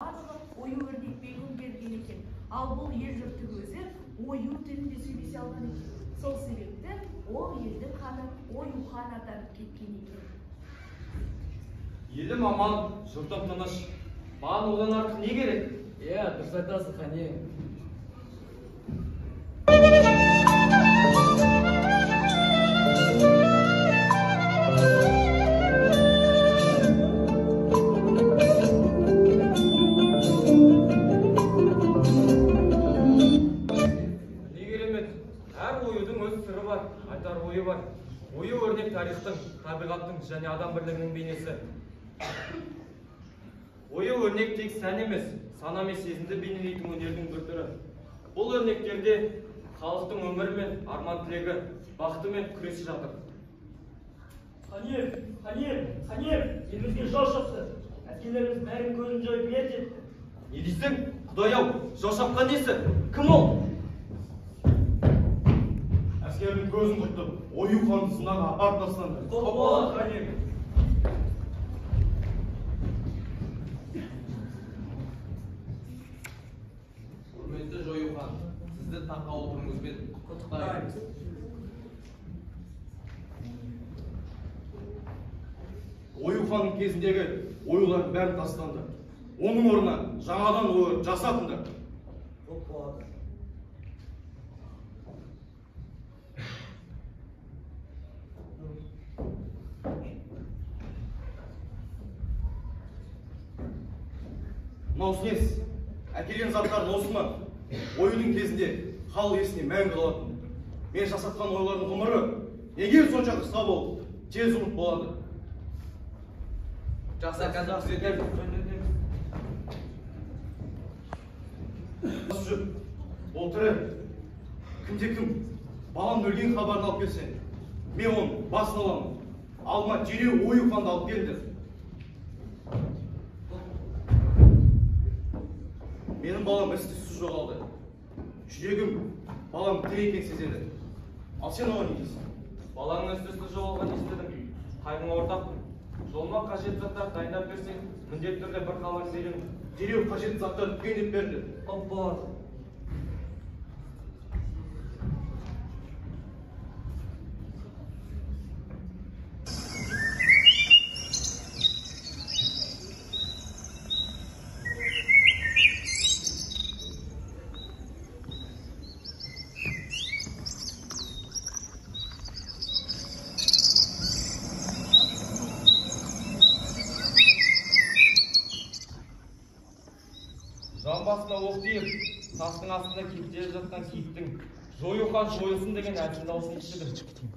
Ою өрнекпен берген екен. Ал бұл ел жұрттың өзі ою тілінде сөйлесе алған екен. Сол себепті ол елдің ханы Ою хан атанып кеткен екен. Елім аман, жұртым тыныш. Маған одан артық не керек? Дұрыс айтасың, қане. Айтар ойы бар. Ойы өрнек тарихтың, табиғаттың және адам бірлігінің бейнесі. Ойы өрнек тек сән емес, сана мен сезімді бейнелейтін өнердің бір түрі. Бұл өрнектерде халықтың өмірі мен арман тілегі, бақыты мен күресі жатыр. Қанер, елімізге жау шапты. Әскерлеріміз бәрін көзін жойып ер жетті. Не дейсің? Құдай-ау, жау шапқан несі? Кім ол? Әскердің көзін құртып, Ою ханды сынаға апарып тастады. Құрметті Жою хан, сізді таққа отыруыңызбен құттықтаймын. Ою ханның кезіндегі оюлар бәрі тастанды. Оның орнына жаңадан ою жасатынды. Мынау несі? Әкелген заттардың осы ма? Оюдың кезінде халық есіне мәңгі қалатын. Мен жасатқан ойлардың ғұмыры неге сонша қысқа болып, тез ұмыт болады? Жақсы көрсетер. Жүр, ол тірі. Кімде-кім балам өлген хабарын алып келсе, мен оның басын аламын. Алма дереу Ою ханды алып келдір. Менің балам із-түссіз жоғалды. Жүрегім балам тірі екенін сезеді. Ал сен оған не дейсің? Балаңның із-түссіз жоғалғанын естідім. Қайғыңа ортақпын. Жолыма қажетті заттар дайындап берсең, міндетті түрде бір хабарын беремін. Дереу қажетті заттарды түгендеп берді. Жан басына оқ тиіп, тастың астында кетіп жатқан киіктің Жою хан жойылсын деген әзіл дауысын естідім.